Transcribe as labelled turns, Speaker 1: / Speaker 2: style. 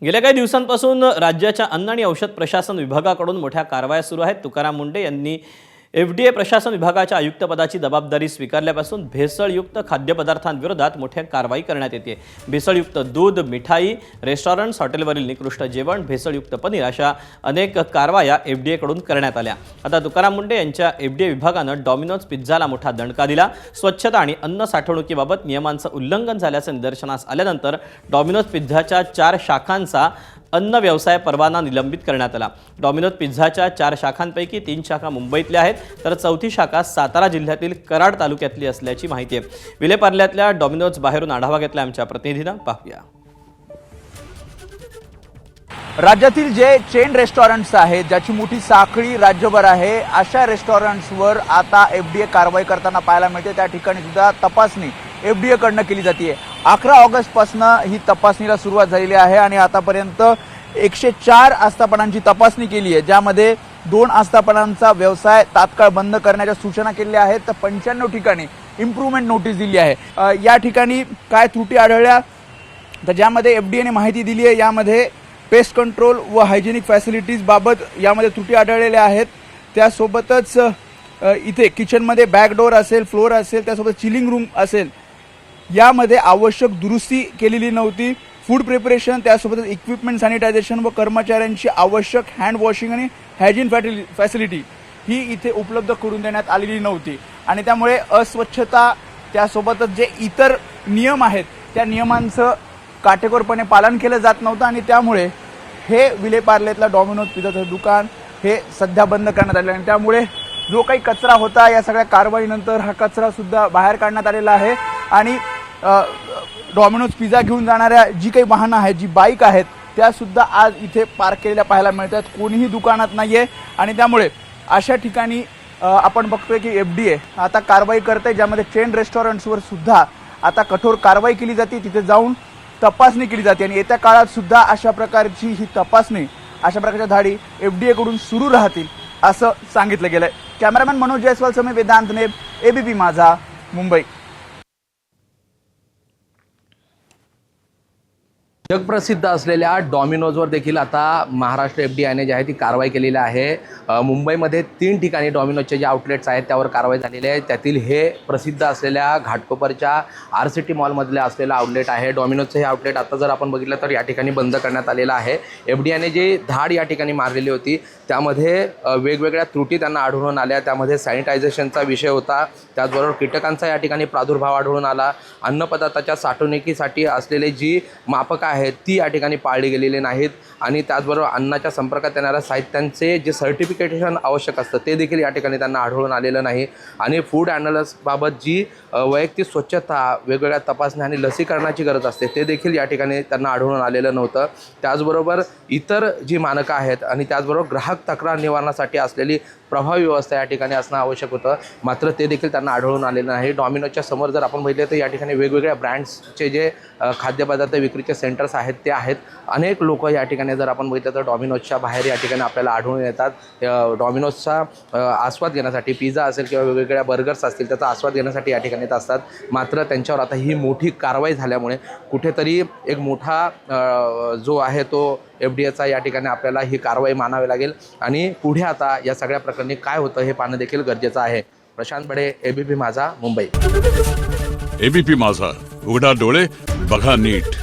Speaker 1: गेल्या काही दिवसांपासून राज्याच्या अन्न आणि औषध प्रशासन विभागाकडून मोठ्या कारवाया सुरू आहेत। तुकाराम मुंढे यांनी FDA प्रशासन विभागाच्या आयुक्तपदाची जबाबदारी स्वीकारल्यापासून भेसळयुक्त खाद्यपदार्थांविरोधात मोठी कारवाई करण्यात येते। भेसळयुक्त दूध, मिठाई, रेस्टॉरंट्स, हॉटेलवरील निकृष्ट जेवण, भेसळयुक्त पनीर अशा अनेक कारवाया FDA कडून करण्यात आल्या। आता तुकाराम मुंढे यांच्या FDA विभागानं डॉमिनोज पिझ्झाला मोठा दणका दिला। स्वच्छता आणि अन्न साठवणुकीबाबत नियमांचं उल्लंघन झाल्याचं निदर्शनास आल्यानंतर डॉमिनोज पिझ्झाच्या 4 शाखांचा अन्न व्यवसाय परवाना निलंबित करण्यात आला। डॉमिनोज पिझ्झाच्या 4 शाखांपैकी 3 शाखा मुंबईतल्या आहेत, तर चौथी शाखा सातारा जिल्ह्यातील कराड तालुक्यातली असल्याची माहिती आहे। विलेपार्ल्यातल्या डॉमिनोज बाहेरून आढावा घेतला आमच्या प्रतिनिधीनं, पाहूया।
Speaker 2: राज्यातील जे चेन रेस्टॉरंट्स आहेत, ज्याची मोठी साखळी राज्यभर आहे, अशा रेस्टॉरंट्सवर आता FDA कारवाई करताना पाहायला मिळते। त्या ठिकाणी सुद्धा तपासणी FDA कडनं केली जाते। 11 ऑगस्टपासून ही तपासणीला सुरुवात झालेली आहे आणि आतापर्यंत 104 आस्थापनांची तपासणी केली आहे, ज्यामध्ये 2 आस्थापनांचा व्यवसाय तात्काळ बंद करण्याच्या सूचना केलेल्या आहेत, तर 95 ठिकाणी इम्प्रूव्हमेंट नोटीस दिली आहे। या ठिकाणी काय त्रुटी आढळल्या, तर ज्यामध्ये FDA ने माहिती दिली आहे, यामध्ये पेस्ट कंट्रोल व हायजेनिक फॅसिलिटीज बाबत यामध्ये त्रुटी आढळलेल्या आहेत। त्यासोबतच इथे किचनमध्ये बॅकडोर असेल, फ्लोर असेल, त्यासोबत चिलिंग रूम असेल, यामध्ये आवश्यक दुरुस्ती केलेली नव्हती। फूड प्रिपरेशन, त्यासोबतच इक्विपमेंट सॅनिटायझेशन व कर्मचाऱ्यांची आवश्यक हँड वॉशिंग आणि हायजीन फॅसिलिटी ही इथे उपलब्ध करून देण्यात आलेली नव्हती आणि त्यामुळे अस्वच्छता, त्यासोबतच जे इतर नियम आहेत त्या नियमांचं काटेकोरपणे पालन केलं जात नव्हतं आणि त्यामुळे हे विलेपार्लेतलं डॉमिनोज पिझ्झाचं दुकान हे सध्या बंद करण्यात आले आणि त्यामुळे जो काही कचरा होता, या सगळ्या कारवाईनंतर हा कचरा सुद्धा बाहेर काढण्यात आलेला आहे आणि डॉमिनोज पिझ्झा घेऊन जाणाऱ्या जी काही वाहनं आहेत, जी बाईक आहेत, त्या सुद्धा आज इथे पार्क केलेल्या पाहायला मिळतात। कोणीही दुकानात नाहीये आणि त्यामुळे अशा ठिकाणी आपण बघतोय की FDA आता कारवाई करते, ज्यामध्ये चेन रेस्टॉरंट्सवर सुद्धा आता कठोर कारवाई केली जाते, तिथे जाऊन तपासणी केली जाते आणि येत्या काळात सुद्धा अशा प्रकारची ही तपासणी, अशा प्रकारच्या धाडी FDA कडून सुरू राहतील असं सांगितलं गेलंय। कॅमेरामॅन मनोज जयस्वाल समेत वेदांत नेब, ABP माझा, मुंबई।
Speaker 3: जगप्रसिद्ध असलेल्या डॉमिनोजवर देखील आता महाराष्ट्र FDA ने जी आहे ती कारवाई केलेली आहे। मुंबईमध्ये 3 ठिकाणी डॉमिनोजचे जे आउटलेट्स आहेत त्यावर कारवाई झालेली आहे। त्यातील हे प्रसिद्ध असलेल्या घाटकोपरच्या RCT मॉलमधले असलेलं आउटलेट आहे। डॉमिनोजचं हे आउटलेट आता जर आपण बघितलं तर या ठिकाणी बंद करण्यात आलेलं आहे। FDA ने जे धाड या ठिकाणी मारलेली होती त्यामध्ये वेगवेगळ्या त्रुटी त्यांना आढळून आल्या। त्यामध्ये सॅनिटायझेशनचा विषय होता, त्याचबरोबर कीटकांचा या ठिकाणी प्रादुर्भाव आढळून आला। अन्नपदार्थाच्या साठवणुकीसाठी असलेले जी मापक आहेत ती या ठिकाणी पाळली गेलेली नाहीत आणि त्याचबरोबर अन्नाच्या संपर्कात येणाऱ्या साहित्यांचे जे सर्टिफिकेशन आवश्यक असतं ते देखील या ठिकाणी त्यांना आढळून आलेलं नाही आणि फूड ॲनलिस्टबाबत जी वैयक्तिक स्वच्छता, वेगवेगळ्या तपासण्या आणि लसीकरणाची गरज असते ते देखील या ठिकाणी त्यांना आढळून आलेलं नव्हतं। त्याचबरोबर इतर जी मानकं आहेत आणि त्याचबरोबर ग्राहक तक्रार निवारणासाठी असलेली प्रभावी व्यवस्था या ठिकाणी असणं आवश्यक होतं, मात्र ते देखील त्यांना आढळून आलेलं नाही। डॉमिनोजच्या समोर जर आपण बघितले तर या ठिकाणी वेगवेगळ्या ब्रँड्सचे जे खाद्यपदार्थ विक्रीचे सेंटर्स आहेत ते आहेत। अनेक लोक या ठिकाणी जर आपण बघितलं तर डॉमिनोजच्या बाहेर या ठिकाणी आपल्याला आढळून येतात। डॉमिनोजचा आस्वाद घेण्यासाठी, पिझ्झा असेल किंवा वेगवेगळ्या बर्गर्स असतील त्याचा आस्वाद घेण्यासाठी या ठिकाणी येत असतात। मात्र त्यांच्यावर आता ही मोठी कारवाई झाल्यामुळे कुठेतरी एक मोठा जो आहे तो FDAचा या ठिकाणी आपल्याला ही कारवाई मानावी लागेल आणि पुढे आता या सगळ्या प्रकरणी काय होतं हे पाहणं देखील गरजेचं आहे। प्रशांत बडे, ABP माझा, मुंबई।
Speaker 4: ABP माझा, उघडा डोळे बघा नीट।